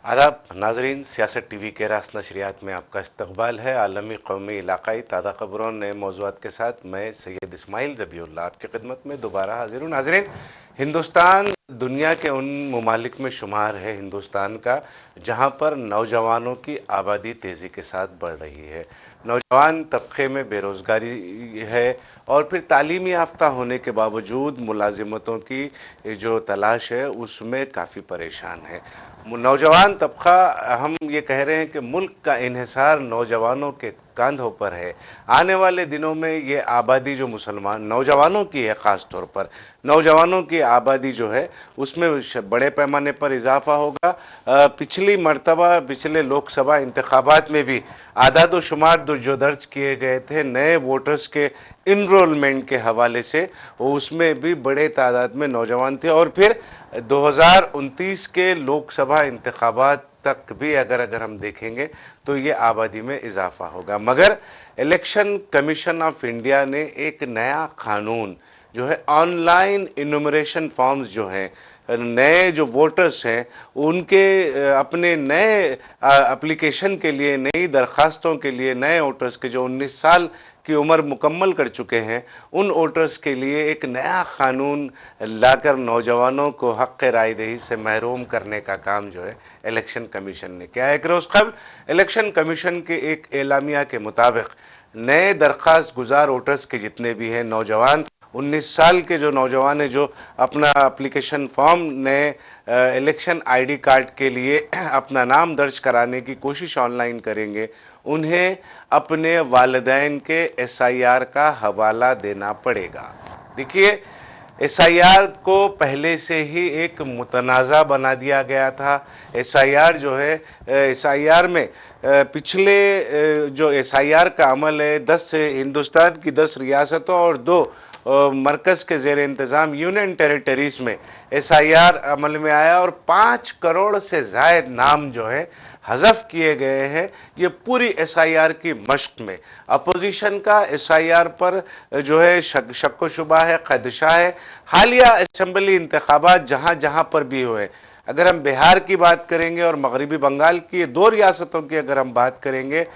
आदाब नाजरीन, सियासत टीवी के रास नशरियात में आपका इस्तकबाल है। आलमी, कौमी, इलाकाई ताज़ा खबरों नए मौज़ूआत के साथ मैं सैयद इस्माइल ज़बीउल्लाह आपकी खिदमत में दोबारा हाजिर हूँ। नाजरीन, हिंदुस्तान दुनिया के उन ममालिक में शुमार है हिंदुस्तान का जहाँ पर नौजवानों की आबादी तेज़ी के साथ बढ़ रही है। नौजवान तबके में बेरोज़गारी है और फिर तालीमी याफ्ता होने के बावजूद मुलाजिमतों की जो तलाश है उसमें काफ़ी परेशान है। नौजवान तबका, हम ये कह रहे हैं कि मुल्क का इन्हिसार नौजवानों के कंधों पर है। आने वाले दिनों में ये आबादी जो मुसलमान नौजवानों की है, ख़ास तौर पर नौजवानों की आबादी जो है उसमें बड़े पैमाने पर इजाफा होगा। पिछली मर्तबा पिछले लोकसभा इंतखाबात में भी आदाद व शुमार जो दर्ज किए गए थे नए वोटर्स के इनरोलमेंट के हवाले से, उसमें भी बड़े तादाद में नौजवान थे। और फिर 2029 के लोकसभा इंतखाबात तक भी अगर हम देखेंगे तो ये आबादी में इजाफा होगा। मगर इलेक्शन कमीशन ऑफ इंडिया ने एक नया कानून जो है ऑनलाइन इनुमरेशन फॉर्म्स जो हैं, नए जो वोटर्स हैं उनके अपने नए एप्लीकेशन के लिए, नई दरख्वास्तों के लिए, नए वोटर्स के जो 19 साल की उम्र मुकम्मल कर चुके हैं उन वोटर्स के लिए एक नया कानून लाकर नौजवानों को हक़ रायदही से महरूम करने का काम जो है इलेक्शन कमीशन ने किया है। एक रोज़ कबल इलेक्शन कमीशन के एक एलामिया के मुताबिक नए दरख्वास्त गुजार वोटर्स के जितने भी हैं नौजवान, 19 साल के जो नौजवान हैं जो अपना एप्लीकेशन फॉर्म नए इलेक्शन आईडी कार्ड के लिए अपना नाम दर्ज कराने की कोशिश ऑनलाइन करेंगे, उन्हें अपने वालिदैन के एसआईआर का हवाला देना पड़ेगा। देखिए, एसआईआर को पहले से ही एक मुतनाज़ा बना दिया गया था। एसआईआर जो है, एसआईआर में पिछले जो एसआईआर का अमल है 10 हिंदुस्तान की 10 रियासतों और 2 मरकज़ के ज़ेर इंतज़ाम यूनियन टेरिटरीज़ में एसआईआर अमल में आया और 5 करोड़ से ज़ायद नाम जो है हज़फ किए गए हैं। ये पूरी एसआईआर की मश्क में अपोजिशन का एसआईआर पर जो है शक व शुबा है, खदशा है। हालिया असेंबली इंतखाबात जहाँ जहाँ पर भी हुए, अगर हम बिहार की बात करेंगे और मगरबी बंगाल की 2 रियासतों की अगर हम बात करेंगे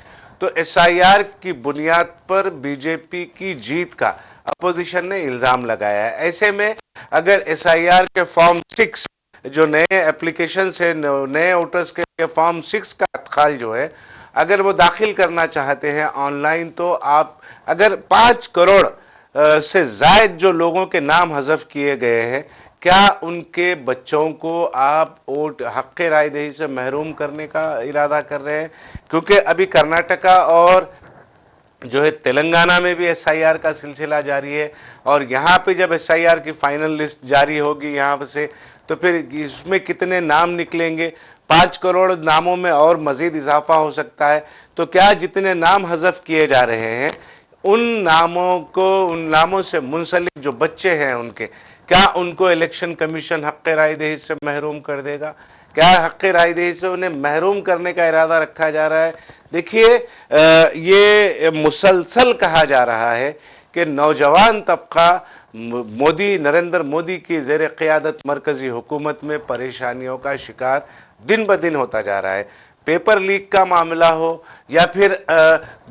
तो एसआईआर की बुनियाद पर बीजेपी की जीत का अपोजिशन ने इल्ज़ाम लगाया है। ऐसे में अगर एसआईआर के फॉर्म 6 जो नए एप्लीकेशन है, नए वोटर्स के फॉर्म 6 का अदखाल जो है अगर वो दाखिल करना चाहते हैं ऑनलाइन, तो आप अगर 5 करोड़ से ज़ायद जो लोगों के नाम हज़फ किए गए हैं, क्या उनके बच्चों को आप वोट हक़ रायदही से महरूम करने का इरादा कर रहे हैं? क्योंकि अभी कर्नाटका और जो है तेलंगाना में भी एसआईआर का सिलसिला जारी है और यहाँ पे जब एसआईआर की फाइनल लिस्ट जारी होगी यहाँ से, तो फिर इसमें कितने नाम निकलेंगे? 5 करोड़ नामों में और मज़ीद इजाफा हो सकता है। तो क्या जितने नाम हज़फ किए जा रहे हैं उन नामों से मुंसलिक जो बच्चे हैं उनके, क्या उनको इलेक्शन कमीशन हक़ रायदही से महरूम कर देगा? क्या हक़ रायदही से उन्हें महरूम करने का इरादा रखा जा रहा है? देखिए, ये मुसलसल कहा जा रहा है कि नौजवान तबका नरेंद्र मोदी की ज़ेर क़यादत मरकज़ी हुकूमत में परेशानियों का शिकार दिन ब दिन होता जा रहा है। पेपर लीक का मामला हो या फिर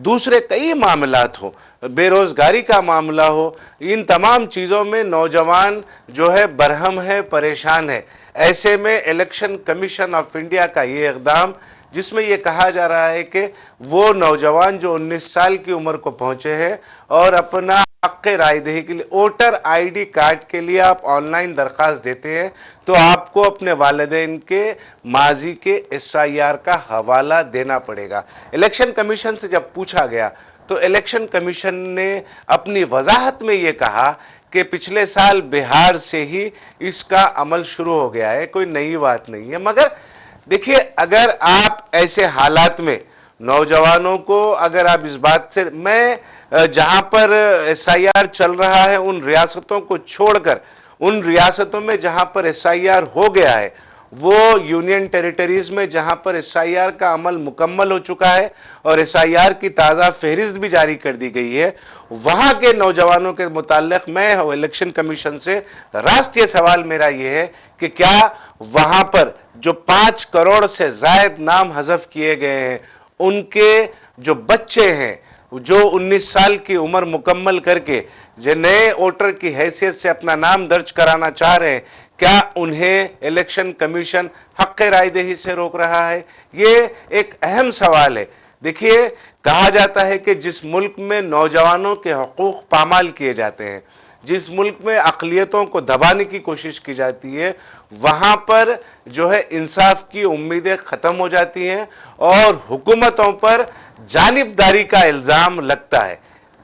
दूसरे कई मामलात हो, बेरोज़गारी का मामला हो, इन तमाम चीज़ों में नौजवान जो है बरहम है, परेशान है। ऐसे में इलेक्शन कमीशन ऑफ इंडिया का ये इक़दाम, जिसमें ये कहा जा रहा है कि वो नौजवान जो 19 साल की उम्र को पहुँचे हैं और अपना हक़ रायदही के लिए वोटर आईडी कार्ड के लिए आप ऑनलाइन दरख्वास्त देते हैं, तो आपको अपने वालिदैन के माजी के एसआईआर का हवाला देना पड़ेगा। इलेक्शन कमीशन से जब पूछा गया तो इलेक्शन कमीशन ने अपनी वजाहत में ये कहा कि पिछले साल बिहार से ही इसका अमल शुरू हो गया है, कोई नई बात नहीं है। मगर देखिए, अगर आप ऐसे हालात में नौजवानों को, अगर आप इस बात से, मैं जहां पर एसआईआर चल रहा है उन रियासतों को छोड़कर, उन रियासतों में जहां पर एसआईआर हो गया है वो यूनियन टेरिटरीज में जहां पर एसआईआर का अमल मुकम्मल हो चुका है और एसआईआर की ताज़ा फहरिस्त भी जारी कर दी गई है, वहां के नौजवानों के मुताल्लिक मैं इलेक्शन कमीशन से राष्ट्रीय सवाल मेरा ये है कि क्या वहां पर जो 5 करोड़ से ज़ायद नाम हज़फ किए गए हैं, उनके जो बच्चे हैं जो 19 साल की उम्र मुकम्मल करके जो नए वोटर की हैसियत से अपना नाम दर्ज कराना चाह रहे हैं, क्या उन्हें इलेक्शन कमीशन हक़ रायदही से रोक रहा है? ये एक अहम सवाल है। देखिए, कहा जाता है कि जिस मुल्क में नौजवानों के हकूक़ पामाल किए जाते हैं, जिस मुल्क में अक़लियतों को दबाने की कोशिश की जाती है, वहाँ पर जो है इंसाफ की उम्मीदें ख़त्म हो जाती हैं और हुकूमतों पर जानिबदारी का इल्ज़ाम लगता है।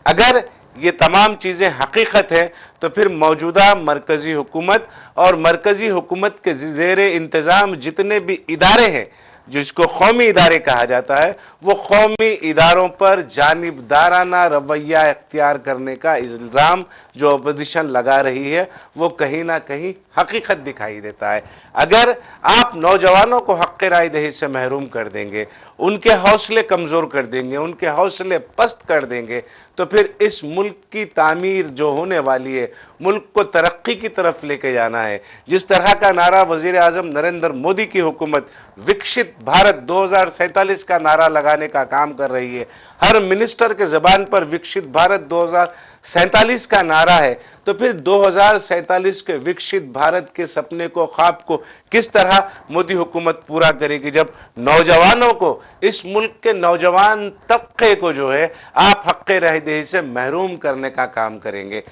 अगर ये तमाम चीज़ें हकीकत है तो फिर मौजूदा मरकज़ी हुकूमत और मरकज़ी हुकूमत के ज़ेरे इंतज़ाम जितने भी इदारे हैं, जिसको कौमी इदारे कहा जाता है, वो कौमी इदारों पर जानिबदाराना रवैया इख्तियार करने का इल्ज़ाम जो अपोजिशन लगा रही है, वो कहीं ना कहीं हकीकत दिखाई देता है। अगर आप नौजवानों को हक़ राय दही से महरूम कर देंगे, उनके हौसले कमज़ोर कर देंगे, उनके हौसले पस्त कर देंगे, तो फिर इस मुल्क की तामीर जो होने वाली है, मुल्क को तरक्की की तरफ लेके जाना है, जिस तरह का नारा वज़ीर आज़म नरेंद्र मोदी की हुकूमत विकसित भारत 2047 का नारा लगाने का काम कर रही है, हर मिनिस्टर के ज़बान पर विकसित भारत 2047 का नारा है, तो फिर 2047 के विकसित भारत के सपने को, ख्वाब को किस तरह मोदी हुकूमत पूरा करेगी, जब नौजवानों को, इस मुल्क के नौजवान तबके को जो है आप हक़ रायदही से महरूम करने का काम करेंगे।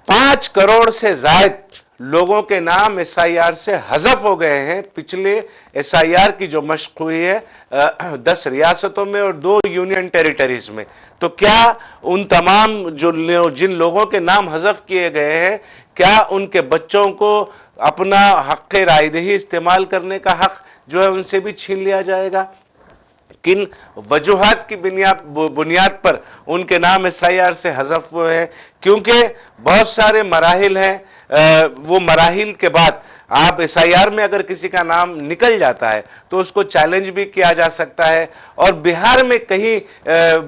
5 करोड़ से ज़ायद लोगों के नाम एसआईआर से हज़फ हो गए हैं। पिछले एसआईआर की जो मशक़ हुई है 10 रियासतों में और 2 यूनियन टेरिटरीज़ में, तो क्या उन तमाम जिन लोगों के नाम हज़फ किए गए हैं, क्या उनके बच्चों को अपना हक़ रायदही इस्तेमाल करने का हक़ जो है उनसे भी छीन लिया जाएगा? किन वजूहात की बुनियाद पर उनके नाम एसआईआर से हज़फ हुए हैं? क्योंकि बहुत सारे मराहिल हैं, वो मराहिल के बाद आप एसआईआर में अगर किसी का नाम निकल जाता है तो उसको चैलेंज भी किया जा सकता है। और बिहार में कहीं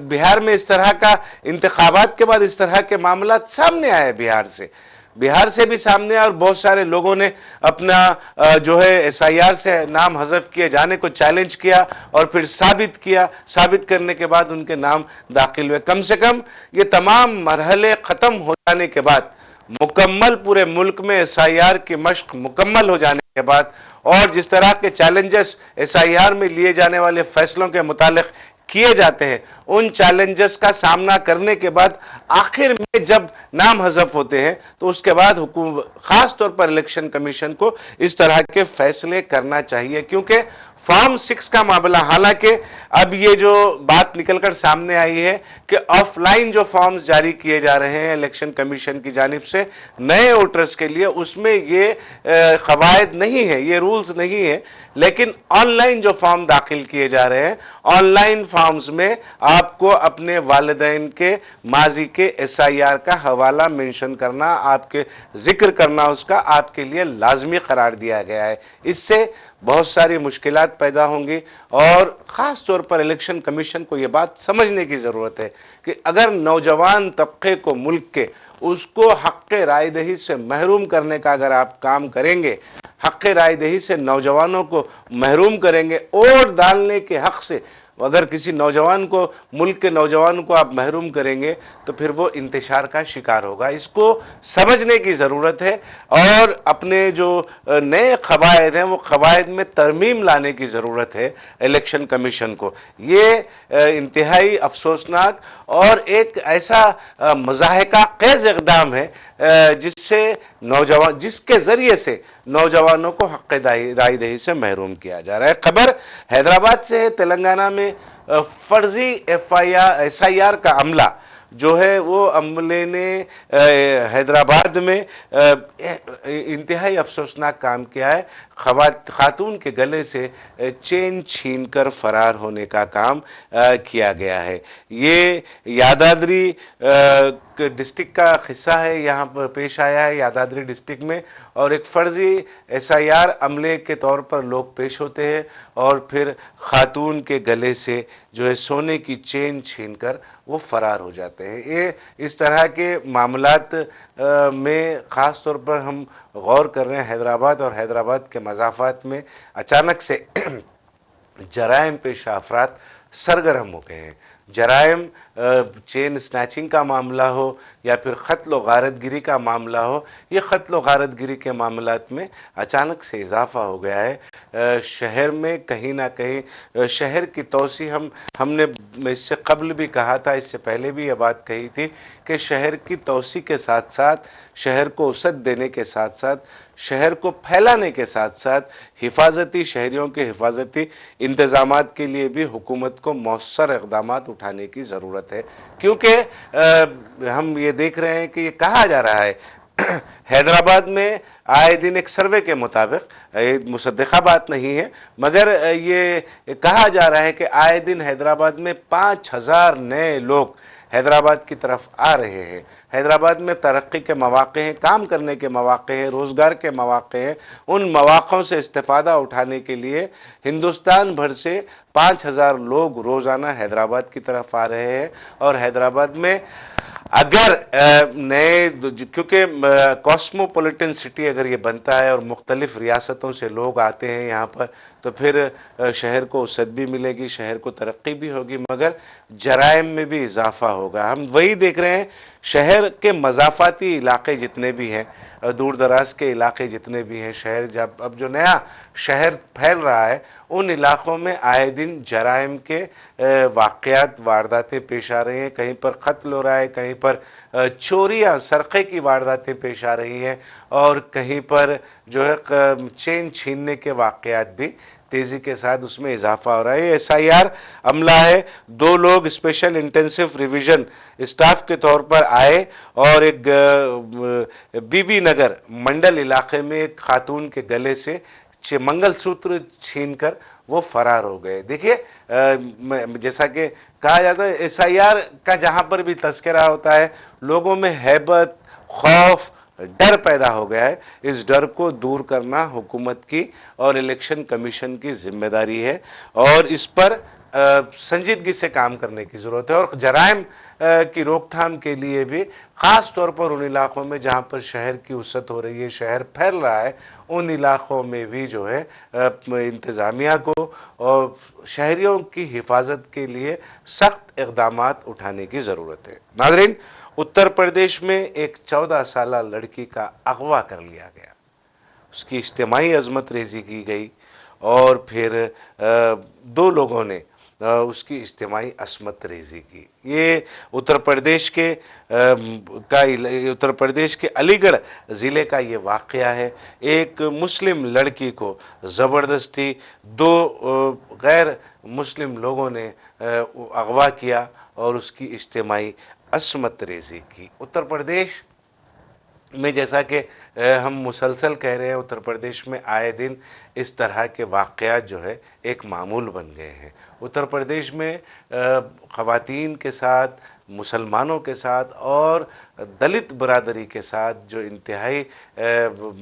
बिहार में इस तरह का इंतखाबात के बाद इस तरह के मामला सामने आए, बिहार से भी सामने आया और बहुत सारे लोगों ने अपना जो है एसआईआर से नाम हज़फ किए जाने को चैलेंज किया और फिर साबित करने के बाद उनके नाम दाखिल हुए। कम से कम ये तमाम मरहले ख़त्म हो जाने के बाद, मुकम्मल पूरे मुल्क में एसआईआर की मशक़ मुकम्मल हो जाने के बाद और जिस तरह के चैलेंजेस एसआईआर में लिए जाने वाले फ़ैसलों के मुतालिक किए जाते हैं, उन चैलेंजेस का सामना करने के बाद आखिर में जब नाम हज़फ होते हैं तो उसके बाद हुकूमत, ख़ास तौर पर इलेक्शन कमीशन को इस तरह के फैसले करना चाहिए। क्योंकि फॉर्म 6 का मामला, हालांकि अब ये जो बात निकलकर सामने आई है कि ऑफलाइन जो फॉर्म्स जारी किए जा रहे हैं इलेक्शन कमीशन की जानिब से नए वोटर्स के लिए, उसमें ये क़वायद नहीं है, ये रूल्स नहीं है, लेकिन ऑनलाइन जो फॉर्म दाखिल किए जा रहे हैं, ऑनलाइन फॉर्म्स में आपको अपने वालिदैन के माजी के एसआईआर का हवाला मेंशन करना, आपके जिक्र करना, उसका आपके लिए लाजमी करार दिया गया है। इससे बहुत सारी मुश्किलात पैदा होंगी और ख़ास तौर पर इलेक्शन कमीशन को ये बात समझने की ज़रूरत है कि अगर नौजवान तबके को, मुल्क के, उसको हक़ रायदही से महरूम करने का अगर आप काम करेंगे, हक़ रायदही से नौजवानों को महरूम करेंगे, वोट डालने के हक़ से अगर किसी नौजवान को, मुल्क के नौजवान को आप महरूम करेंगे तो फिर वो इंतशार का शिकार होगा। इसको समझने की ज़रूरत है और अपने जो नए क़वायद हैं वो क़वायद में तरमीम लाने की ज़रूरत है इलेक्शन कमीशन को। ये इंतहाई अफसोसनाक और एक ऐसा मज़ाहिका ख़ेज़ इक़दाम है जिसके ज़रिए से नौजवानों को हक़ रायदही से महरूम किया जा रहा है। खबर हैदराबाद से है। तेलंगाना में फर्जी एसआईआर का अमला जो है वो अमले ने हैदराबाद में इंतहाई अफसोसनाक काम किया है। खातून के गले से चेन छीनकर फरार होने का काम किया गया है। ये यादाद्री डिस्ट्रिक्ट का हिस्सा है, यहाँ पर पेश आया है यादाद्री डिस्ट्रिक्ट में। और एक फर्जी एसआईआर अमले के तौर पर लोग पेश होते हैं और फिर खातून के गले से जो है सोने की चेन छीनकर वो फरार हो जाते हैं। ये इस तरह के मामलात में ख़ास तौर पर हम गौर कर रहे हैं। हैदराबाद और हैदराबाद के मज़ाफ़ात में अचानक से जराइम पेशा अफराद सरगर्म हो गए हैं। जराइम चेन स्नैचिंग का मामला हो या फिर क़त्ल व गारतगिरी का मामला हो, ये क़त्ल व गारतगिरी के मामलात में अचानक से इजाफ़ा हो गया है। शहर में कहीं ना कहीं शहर की तोसी हमने इससे कबल भी कहा था, इससे पहले भी ये बात कही थी कि शहर की तोसी के साथ साथ, शहर को वसअत देने के साथ साथ, शहर को फैलाने के साथ साथ हिफाजती शहरियों के हिफाजती इंतज़ामात के लिए भी हुकूमत को मौसर इक़दामात उठाने की ज़रूरत है। क्योंकि हम ये देख रहे हैं कि ये कहा जा रहा है हैदराबाद में आए दिन एक सर्वे के मुताबिक, ये मुसद्दिक़ा बात नहीं है, मगर ये कहा जा रहा है कि आए दिन हैदराबाद में 5000 नए लोग हैदराबाद की तरफ आ रहे हैं। हैदराबाद में तरक्की के मौक़े हैं, काम करने के मौक़े हैं, रोज़गार के मौक़े हैं। उन मौक़ों से इस्तेफ़ादा उठाने के लिए हिंदुस्तान भर से 5000 लोग रोज़ाना हैदराबाद की तरफ आ रहे हैं। और हैदराबाद में अगर नए, क्योंकि कॉस्मोपॉलिटन सिटी अगर ये बनता है और मुख्तलिफ़ रियासतों से लोग आते हैं यहाँ पर, तो फिर शहर को वसअत भी मिलेगी, शहर को तरक्की भी होगी, मगर जराइम में भी इजाफ़ा होगा। हम वही देख रहे हैं, शहर के मज़ाफ़ाती इलाके जितने भी हैं, दूर दराज के इलाके जितने भी हैं, शहर जब अब जो नया शहर फैल रहा है, उन इलाक़ों में आए दिन जराइम के वाक़यात, वारदातें पेश आ रही हैं। कहीं पर क़त्ल हो रहा है, कहीं पर चोरियाँ, सरक़े की वारदातें पेश आ रही हैं, और कहीं पर जो है चेन छीनने के वाक़यात भी तेज़ी के साथ उसमें इजाफा हो रहा है। एसआईआर अमला है, 2 लोग स्पेशल इंटेंसिव रिवीजन स्टाफ के तौर पर आए और एक बीबी नगर मंडल इलाके में एक खातून के गले से मंगलसूत्र छीनकर वो फरार हो गए। देखिए, जैसा कि कहा जाता है, एसआईआर का जहाँ पर भी तस्करा होता है, लोगों में हैबत, खौफ, डर पैदा हो गया है। इस डर को दूर करना हुकूमत की और इलेक्शन कमीशन की जिम्मेदारी है और इस पर संजीदगी से काम करने की ज़रूरत है। और जराइम की रोकथाम के लिए भी ख़ास तौर पर उन इलाक़ों में जहाँ पर शहर की वसअत हो रही है, शहर फैल रहा है, उन इलाक़ों में भी जो है इंतज़ामिया को और शहरियों की हिफाजत के लिए सख्त इक़दामात उठाने की ज़रूरत है। नाज़रीन, उत्तर प्रदेश में एक 14 साला लड़की का अगवा कर लिया गया, उसकी इज्तिमाई अज़मत रेज़ी की गई और फिर 2 लोगों ने उसकी इज्तिमाई अस्मत रेज़ी की। ये उत्तर प्रदेश के अलीगढ़ ज़िले का ये वाक़या है। एक मुस्लिम लड़की को ज़बरदस्ती 2 गैर मुस्लिम लोगों ने अगवा किया और उसकी इज्तिमाई अस्मत रेज़ी की। उत्तर प्रदेश में, जैसा कि हम मुसलसल कह रहे हैं, उत्तर प्रदेश में आए दिन इस तरह के वाक़यात जो है एक मामूल बन गए हैं। उत्तर प्रदेश में ख़वातीन के साथ, मुसलमानों के साथ और दलित बरादरी के साथ जो इंतहाई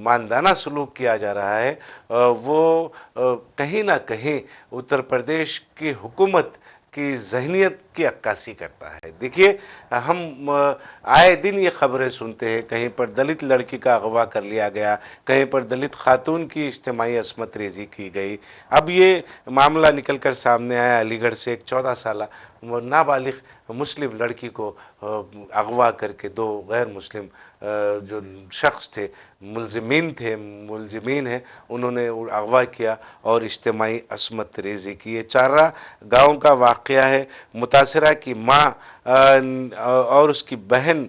मानदाना सलूक किया जा रहा है, वो कहीं ना कहीं उत्तर प्रदेश की हुकूमत की ज़हनियत की अक्कासी करता है। देखिए, हम आए दिन ये ख़बरें सुनते हैं, कहीं पर दलित लड़की का अगवा कर लिया गया, कहीं पर दलित खातून की इज्तिमाई अस्मत रेज़ी की गई। अब ये मामला निकल कर सामने आया, अलीगढ़ से एक 14 साला नाबालिग मुस्लिम लड़की को अगवा करके 2 गैर मुस्लिम जो शख्स थे, मुलजिमीन हैं, उन्होंने अगवा किया और इज्तिमाई अस्मत रेज़ी की। ये चारा गाँव का वाक़या है। मुतासरा की माँ और उसकी बहन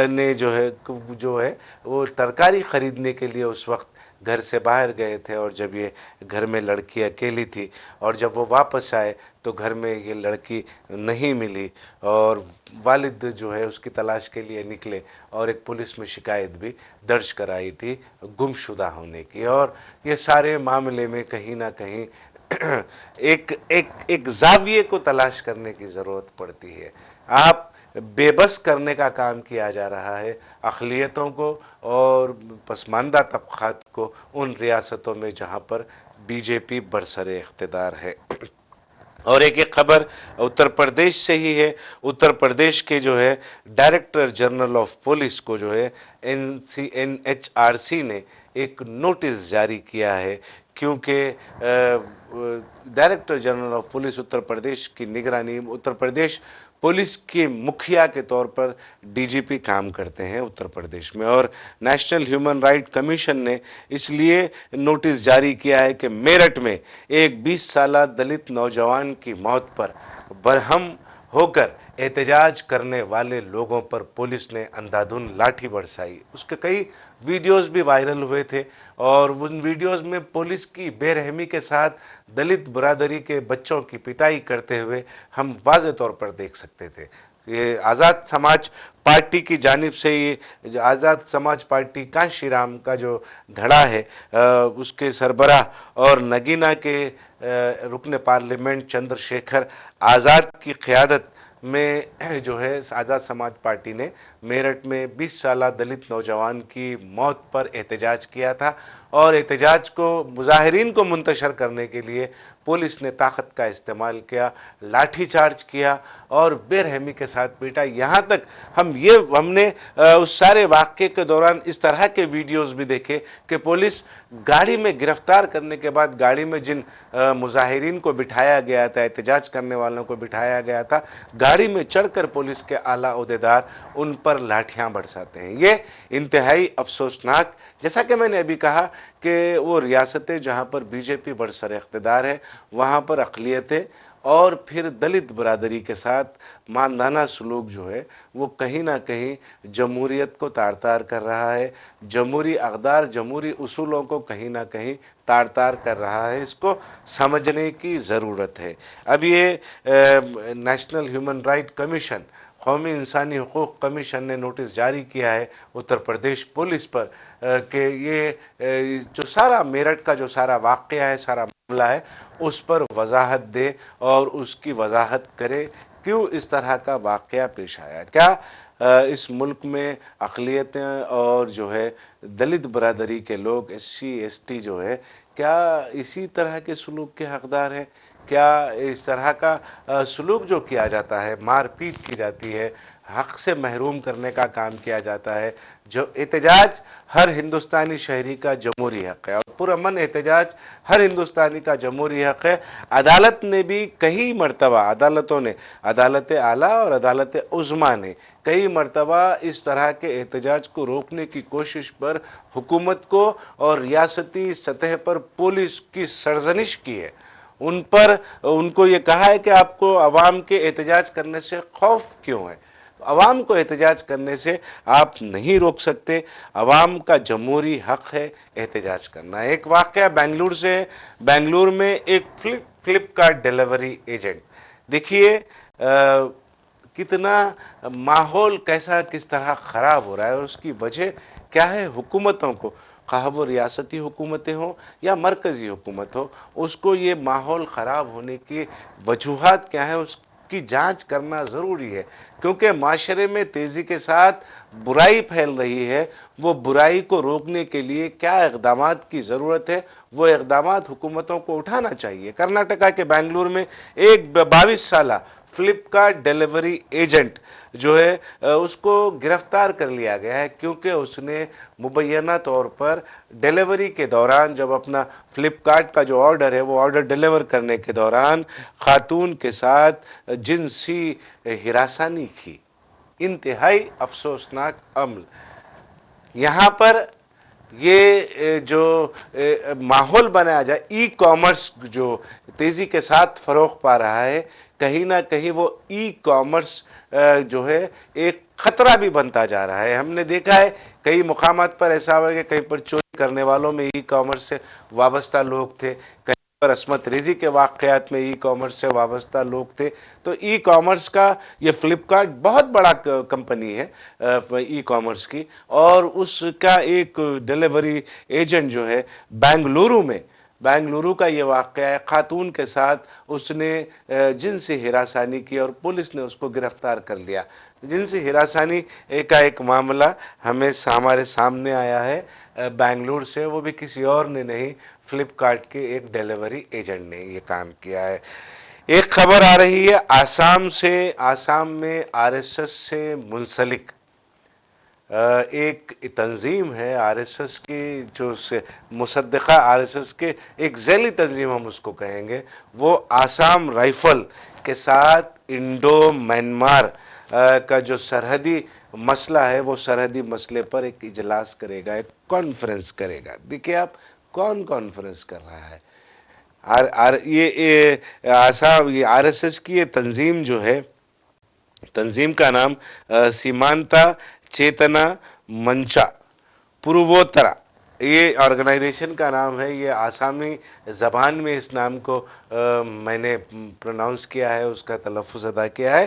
ने जो है वो तरकारी ख़रीदने के लिए उस वक्त घर से बाहर गए थे और जब ये घर में लड़की अकेली थी और जब वो वापस आए तो घर में ये लड़की नहीं मिली और वालिद जो है उसकी तलाश के लिए निकले और एक पुलिस में शिकायत भी दर्ज कराई थी गुमशुदा होने की। और ये सारे मामले में कहीं ना कहीं एक एक एक जाविये को तलाश करने की ज़रूरत पड़ती है। आप बेबस करने का काम किया जा रहा है अक़लियतों को और पसमानदा तबक़ात को उन रियासतों में जहाँ पर बीजेपी बरसरे इक़्तिदार है। और एक खबर उत्तर प्रदेश से ही है। उत्तर प्रदेश के जो है डायरेक्टर जनरल ऑफ पुलिस को जो है NHRC ने एक नोटिस जारी किया है, क्योंकि director general of police Uttar Pradesh की निगरानी, उत्तर प्रदेश पुलिस के मुखिया के तौर पर DGP काम करते हैं उत्तर प्रदेश में। और नेशनल ह्यूमन राइट कमीशन ने इसलिए नोटिस जारी किया है कि मेरठ में एक 20 साला दलित नौजवान की मौत पर बरहम होकर एहतजाज करने वाले लोगों पर पुलिस ने अंधाधुंध लाठी बरसाई। उसके कई वीडियोस भी वायरल हुए थे और उन वीडियोस में पुलिस की बेरहमी के साथ दलित बरादरी के बच्चों की पिटाई करते हुए हम वाज़े तौर पर देख सकते थे। ये आज़ाद समाज पार्टी की जानिब से, ये आज़ाद समाज पार्टी कांशीराम का जो धड़ा है उसके सरबराह और नगीना के रुकन पार्लियामेंट चंद्रशेखर आज़ाद की क़यादत में जो है आज़ाद समाज पार्टी ने मेरठ में 20 साला दलित नौजवान की मौत पर एहतजाज किया था और एहतजाज को मुजाहिरीन को मुंतशर करने के लिए पुलिस ने ताकत का इस्तेमाल किया, लाठी चार्ज किया और बेरहमी के साथ पीटा। यहाँ तक हमने उस सारे वाक़े के दौरान इस तरह के वीडियोस भी देखे कि पुलिस गाड़ी में गिरफ्तार करने के बाद गाड़ी में जिन मुजाहिरीन को बिठाया गया था, एहतजाज करने वालों को बिठाया गया था, गाड़ी में चढ़कर पुलिस के आला ओहदेदार उन पर लाठियाँ बरसाते हैं। ये इंतहाई अफसोसनाक, जैसा कि मैंने अभी कहा कि वो रियासतें जहाँ पर बीजेपी बरसर इक़्तिदार है वहाँ पर अक़लियतें और फिर दलित बरादरी के साथ मानदाना सलूक जो है वो कहीं ना कहीं जमहूरियत को तार तार कर रहा है, जमहूरी अक़दार, जमहूरी उसूलों को कहीं ना कहीं तार तार कर रहा है। इसको समझने की ज़रूरत है। अब ये नेशनल ह्यूमन राइट कमीशन, कौमी इंसानी हुकूक़ कमीशन ने नोटिस जारी किया है उत्तर प्रदेश पुलिस पर कि ये जो सारा मेरठ का जो सारा वाक़या है, सारा मामला है, उस पर वजाहत दे और उसकी वजाहत करे क्यों इस तरह का वाक़या पेश आया। क्या इस मुल्क में अक़लियतें और जो है दलित बरादरी के लोग, SC ST जो है, क्या इसी तरह के सलूक के हक़दार है? क्या इस तरह का सलूक जो किया जाता है, मारपीट की जाती है, हक़ से महरूम करने का काम किया जाता है, जो एहतजाज हर हिंदुस्तानी शहरी का जमहूरी हक़ है और पुरअमन एहतजाज हर हिंदुस्तानी का जमहूरी हक़ है। अदालत ने भी कई मरतबा, अदालतों ने, अदालत आला और अदालत उज़्मा ने कई मरतबा इस तरह के एहतजाज को रोकने की कोशिश पर हुकूमत को और रियासती सतह पर पुलिस की सरजनिश की है। उन पर उनको ये कहा है कि आपको अवाम के एहतजाज करने से खौफ क्यों है? अवाम को एहतजाज करने से आप नहीं रोक सकते। अवाम का जमहूरी हक़ है एहतजाज करना। एक वाक़या बेंगलुरु से, बेंगलुरु में एक फ्लिपकार्ट डिलीवरी एजेंट, देखिए कितना माहौल किस तरह ख़राब हो रहा है और उसकी वजह क्या है? हुकूमतों को, खा वो रियासती हुकूमतें हों या मरकज़ी हुकूमत हो, उसको ये माहौल ख़राब होने की वजूहात क्या हैं उसकी जांच करना ज़रूरी है, क्योंकि माशरे में तेज़ी के साथ बुराई फैल रही है। वो बुराई को रोकने के लिए क्या इक़दामात की ज़रूरत है, वो इक़दामात हुकूमतों को उठाना चाहिए। कर्नाटका के बेंगलुरु में एक 22 साला फ्लिपकार्ट डिलीवरी एजेंट जो है उसको गिरफ़्तार कर लिया गया है, क्योंकि उसने मुबैना तौर पर डिलीवरी के दौरान, जब अपना फ्लिपकार्ट का जो ऑर्डर है वो ऑर्डर डिलीवर करने के दौरान खातून के साथ जिनसी हिरासानी की। इंतहाई अफसोसनाक अमल। यहाँ पर ये जो माहौल बनाया जाए, ई कॉमर्स जो तेज़ी के साथ फ़रोग़ पा रहा है, कहीं ना कहीं वो ई कॉमर्स जो है एक ख़तरा भी बनता जा रहा है। हमने देखा है कई मुकामात पर ऐसा हुआ कि कहीं पर चोरी करने वालों में ई कॉमर्स से वाबस्ता लोग थे, कहीं पर अस्मत रेजी के वाक़यात में ई कॉमर्स से वाबस्ता लोग थे। तो ई कॉमर्स का ये फ्लिपकार्ट बहुत बड़ा कंपनी है ई कॉमर्स की, और उसका एक डिलीवरी एजेंट जो है बेंगलुरु का ये वाक़या है। खातून के साथ उसने जिनसी हिरासानी की और पुलिस ने उसको गिरफ्तार कर लिया। जिनसी हिरासानी का एक मामला हमारे सामने आया है बेंगलुरु से, वो भी किसी और ने नहीं, फ्लिपकार्ट के एक डिलीवरी एजेंट ने ये काम किया है। एक खबर आ रही है आसाम में आरएसएस से मुंसलिक एक तंजीम है, आरएसएस की जो मुसद्दिक़ा आरएसएस के एक ज़ैली तंजीम हम उसको कहेंगे, वो आसाम राइफल के साथ इंडो म्यांमार का जो सरहदी मसला है, वो सरहदी मसले पर एक इजलास करेगा, एक कॉन्फ्रेंस करेगा। देखिए आप, कौन कॉन्फ्रेंस कर रहा है? आसाम, ये आरएसएस की ये तंजीम जो है, तंजीम का नाम सीमांता चेतना मंचा पूर्वोत्तरा, ये ऑर्गेनाइजेशन का नाम है। ये आसामी ज़बान में इस नाम को मैंने प्रोनाउंस किया है, उसका तलफ़ुज़ अदा किया है।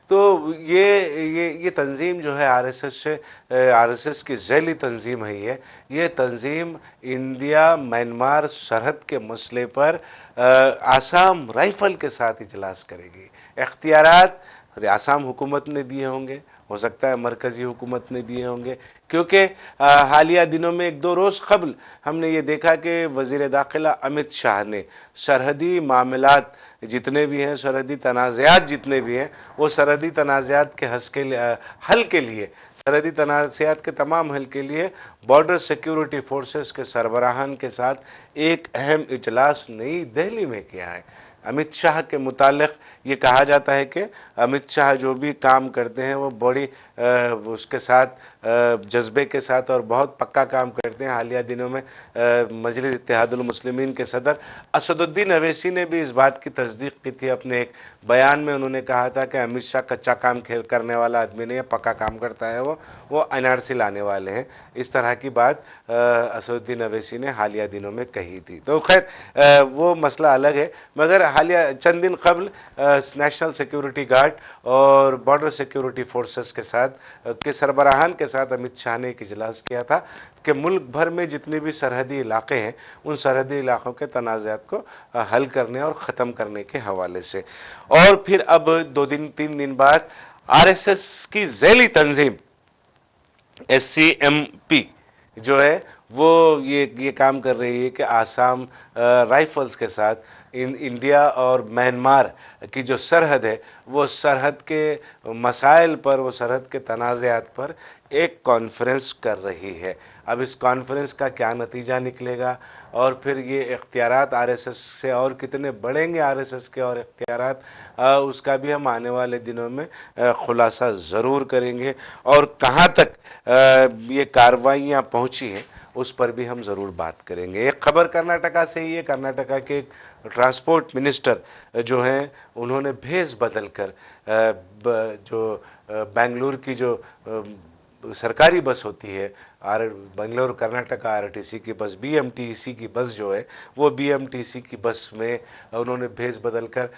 तो ये तंजीम जो है आरएसएस की ज़ैली तंजीम है। ये तंजीम इंडिया म्यांमार सरहद के मसले पर आसाम राइफल के साथ इजलास करेगी। इख्तियारात आसाम हुकूमत ने दिए होंगे, हो सकता है मरकज़ी हुकूमत ने दिए होंगे, क्योंकि हालिया दिनों में एक दो रोज़ कबल हमने ये देखा कि वज़ीर दाखिला अमित शाह ने सरहदी मामलात जितने भी हैं, सरहदी तनाज़ात जितने भी हैं, वो सरहदी तनाज़ात के हल के लिए, सरहदी तनाज़ात के तमाम हल के लिए बॉर्डर सिक्योरिटी फोर्सेस के सरबराहान के साथ एक अहम इजलास नई दिल्ली में किया है। अमित शाह के मुतालिक ये कहा जाता है कि अमित शाह जो भी काम करते हैं वो बड़ी उसके साथ जज्बे के साथ और बहुत पक्का काम करते हैं। हालिया दिनों में मजलिस इत्तेहादुल मुस्लिमीन के सदर असदुद्दीन अवैसी ने भी इस बात की तस्दीक की थी अपने एक बयान में। उन्होंने कहा था कि अमित शाह कच्चा काम करने वाला आदमी नहीं है, पक्का काम करता है, वो एनआरसी लाने वाले हैं। इस तरह की बात असदुद्दीन अवैसी ने हालिया दिनों में कही थी। तो खैर वो मसला अलग है, मगर हालिया चंद दिन कबल नेशनल सिक्योरिटी गार्ड और बॉर्डर सिक्योरिटी फोर्सेस के सरबराहान के साथ अमित शाह ने एक इजलास किया था कि मुल्क भर में जितने भी सरहदी इलाके हैं, उन सरहदी इलाक़ों के तनाज़ात को हल करने और ख़त्म करने के हवाले से। और फिर अब 2-3 दिन बाद आरएसएस की ज़ैली तंजीम SCMP जो है वो ये काम कर रही है कि आसाम राइफल्स के साथ इंडिया और म्यांमार की जो सरहद है, वो सरहद के मसाइल पर, वो सरहद के तनाज़ात पर एक कॉन्फ्रेंस कर रही है। अब इस कॉन्फ्रेंस का क्या नतीजा निकलेगा और फिर ये इख्तियारात आरएसएस से और कितने बढ़ेंगे, आरएसएस के और इख्तियारात, उसका भी हम आने वाले दिनों में खुलासा ज़रूर करेंगे। और कहाँ तक ये कार्रवाइयाँ पहुँची हैं उस पर भी हम ज़रूर बात करेंगे। एक खबर कर्नाटका से ही है। कर्नाटका के एक ट्रांसपोर्ट मिनिस्टर जो हैं, उन्होंने भेस बदल कर जो बेंगलुरु की जो सरकारी बस होती है, बेंगलुरु कर्नाटका आरटीसी की बस, बीएमटीसी की बस जो है, वो बीएमटीसी की बस में उन्होंने भेस बदल कर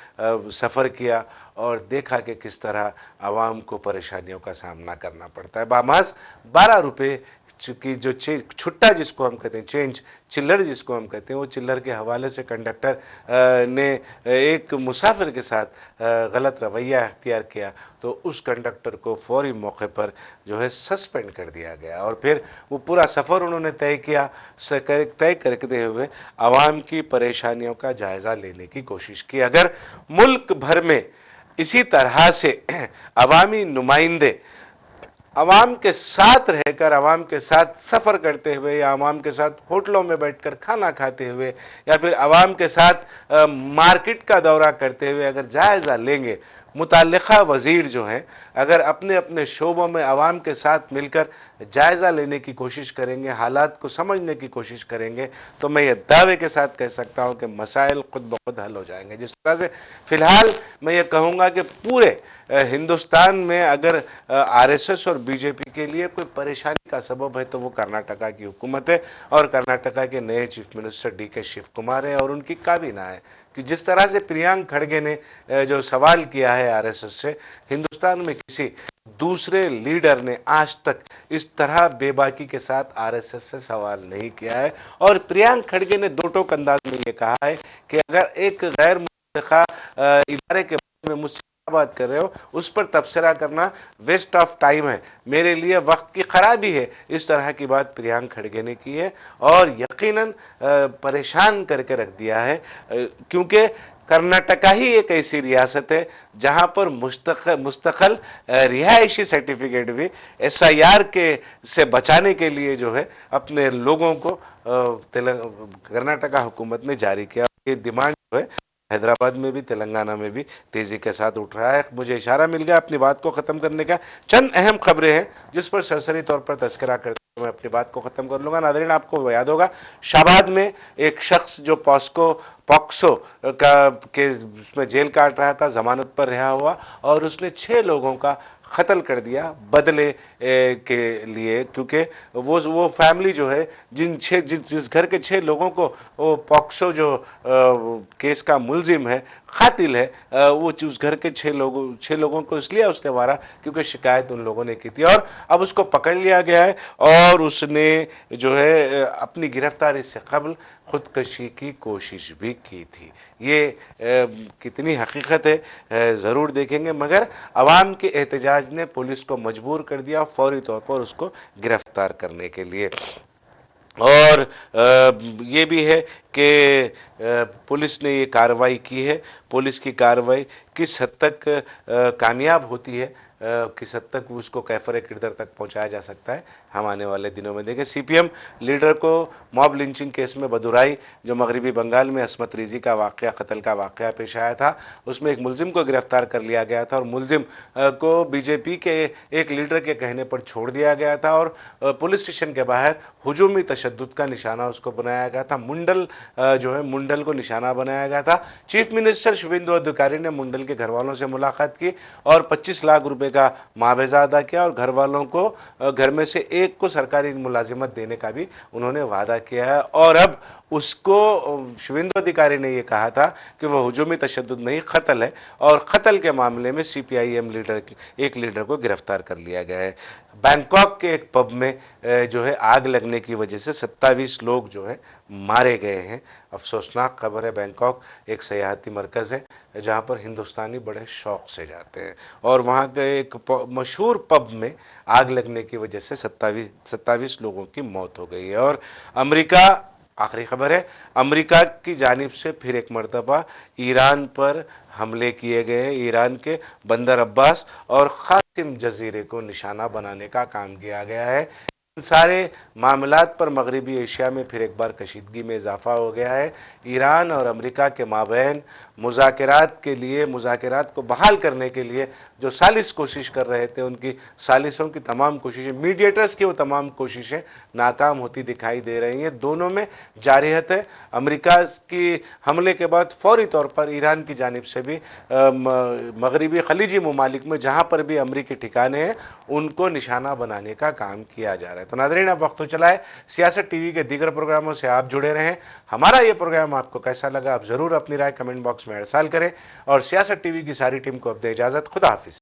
सफ़र किया और देखा कि किस तरह आवाम को परेशानियों का सामना करना पड़ता है। बामास 12 रुपये की जो छुट्टा जिसको हम कहते हैं, चेंज, चिल्लर जिसको हम कहते हैं, वो चिल्लर के हवाले से कंडक्टर ने एक मुसाफिर के साथ गलत रवैया अख्तियार किया, तो उस कंडक्टर को फौरी मौके पर जो है सस्पेंड कर दिया गया। और फिर वो पूरा सफ़र उन्होंने तय करते हुए आवाम की परेशानियों का जायज़ा लेने की कोशिश की। अगर मुल्क भर में इसी तरह से अवामी नुमाइंदे आवाम के साथ रहकर, आवाम के साथ सफ़र करते हुए, या आवाम के साथ होटलों में बैठकर खाना खाते हुए, या फिर आवाम के साथ मार्केट का दौरा करते हुए अगर जायज़ा लेंगे, मुतल्लिक़ा वज़ीर जो हैं अगर अपने अपने शोबों में आवाम के साथ मिलकर जायज़ा लेने की कोशिश करेंगे, हालात को समझने की कोशिश करेंगे, तो मैं ये दावे के साथ कह सकता हूँ कि मसाइल खुद ब खुद हल हो जाएंगे। जिस तरह से फ़िलहाल मैं ये कहूँगा कि पूरे हिंदुस्तान में अगर आरएसएस और बीजेपी के लिए कोई परेशानी का सबब है तो वो कर्नाटका की हुकूमत है और कर्नाटका के नए chief minister DK Shiv Kumar है और उनकी काबीना है कि जिस तरह से प्रियांक खड़गे ने जो सवाल किया है आरएसएस से, हिंदुस्तान में किसी दूसरे लीडर ने आज तक इस तरह बेबाकी के साथ आरएसएस से सवाल नहीं किया है। और प्रियांक खड़गे ने दो टोक अंदाज में ये कहा है कि अगर एक गैर मुतल्लिका इदारे के बारे में मुझसे बात कर रहे हो, उस पर तबसरा करना वेस्ट ऑफ टाइम है, मेरे लिए वक्त की खराबी है। इस तरह की बात प्रियांक खड़गे ने की है और यकीनन परेशान करके रख दिया है, क्योंकि कर्नाटका ही एक ऐसी रियासत है जहां पर मुस्तक़ल रिहायशी सर्टिफिकेट भी एसआईआर के से बचाने के लिए जो है अपने लोगों को कर्नाटका हुकूमत ने जारी किया। ये डिमांड जो है हैदराबाद में भी तेलंगाना में भी तेजी के साथ उठ रहा है। मुझे इशारा मिल गया अपनी बात को ख़त्म करने का। चंद अहम खबरें हैं जिस पर सरसरी तौर पर तस्करा करते हुए मैं अपनी बात को ख़त्म कर लूँगा। नाज़रीन, आपको याद होगा शाबाद में एक शख्स जो पॉक्सो के उसमें जेल काट रहा था, ज़मानत पर रिहा हुआ और उसने 6 लोगों का कत्ल कर दिया बदले के लिए, क्योंकि वो फैमिली जो है जिस घर के 6 लोगों को वो पॉक्सो जो केस का मुलजिम है, कातिल है, वो उस घर के 6 लोगों को इसलिए उसने मारा क्योंकि शिकायत उन लोगों ने की थी और अब उसको पकड़ लिया गया है और उसने जो है अपनी गिरफ्तारी से कबल खुदकशी की कोशिश भी की थी। ये कितनी हकीकत है ज़रूर देखेंगे, मगर अवाम के एहतजाज ने पुलिस को मजबूर कर दिया फौरी तौर पर उसको गिरफ्तार करने के लिए। और ये भी है कि पुलिस ने ये कार्रवाई की है। पुलिस की कार्रवाई किस हद तक कामयाब होती है, किस हद तक उसको कैफर किरदार तक पहुंचाया जा सकता है, हम आने वाले दिनों में देखें। सीपीएम लीडर को मॉब लिंचिंग केस में बदुराई जो मगरबी बंगाल में असमत रिजी का वाक़या, कत्ल का वाक़या पेश आया था, उसमें एक मुलजिम को गिरफ्तार कर लिया गया था और मुलजिम को बीजेपी के एक लीडर के कहने पर छोड़ दिया गया था और पुलिस स्टेशन के बाहर हुजूमी तशद्दुद का निशाना उसको बनाया गया था। मुंडल को निशाना बनाया गया था। चीफ मिनिस्टर शुभेंदु अधिकारी ने मुंडल के घर वालों से मुलाकात की और 25 लाख रुपए का मुआवजा अदा किया और घर वालों को घर में से एक को सरकारी मुलाजिमत देने का भी उन्होंने वादा किया है। और अब उसको शुभेंदु अधिकारी ने यह कहा था कि वह हुजूमी तशद्दुद नहीं, कत्ल है और कत्ल के मामले में सीपीआईएम एक लीडर को गिरफ्तार कर लिया गया है। बैंकॉक के एक पब में जो है आग लगने की वजह से 27 लोग जो है मारे गए हैं। अफसोसनाक खबर है। बैंकॉक एक सयाहती मरकज़ है जहाँ पर हिंदुस्तानी बड़े शौक़ से जाते हैं और वहाँ के एक मशहूर पब में आग लगने की वजह से 27 लोगों की मौत हो गई है। और अमेरिका, आखिरी खबर है, अमेरिका की जानिब से फिर एक मरतबा ईरान पर हमले किए गए हैं। ईरान के बंदर अब्बास और क़ासिम जजीरे को निशाना बनाने का काम किया गया है। इन सारे मामलात पर मगरबी एशिया में फिर एक बार कशीदगी में इजाफा हो गया है। ईरान और अमेरिका के माबैन मुज़ाकरात को बहाल करने के लिए जो सालिस कोशिश कर रहे थे, उनकी सालिसों की तमाम कोशिशें, मीडिएटर्स की वो तमाम कोशिशें नाकाम होती दिखाई दे रही हैं। दोनों में जारियत है। अमेरिका की हमले के बाद फौरी तौर पर ईरान की जानिब से भी मगरबी खलीजी ममालिक में जहाँ पर भी अमरीकी ठिकाने हैं उनको निशाना बनाने का काम किया जा रहा है। तो नाज़रीन, अब वक्त हो चला है सियासत टीवी के दीगर प्रोग्रामों से आप जुड़े रहें। हमारा ये प्रोग्राम आपको कैसा लगा आप ज़रूर अपनी राय कमेंट बॉक्स में अरसाल करें और सियासत टीवी की सारी टीम को अब दे इजाज़त। खुदा हाफिज़।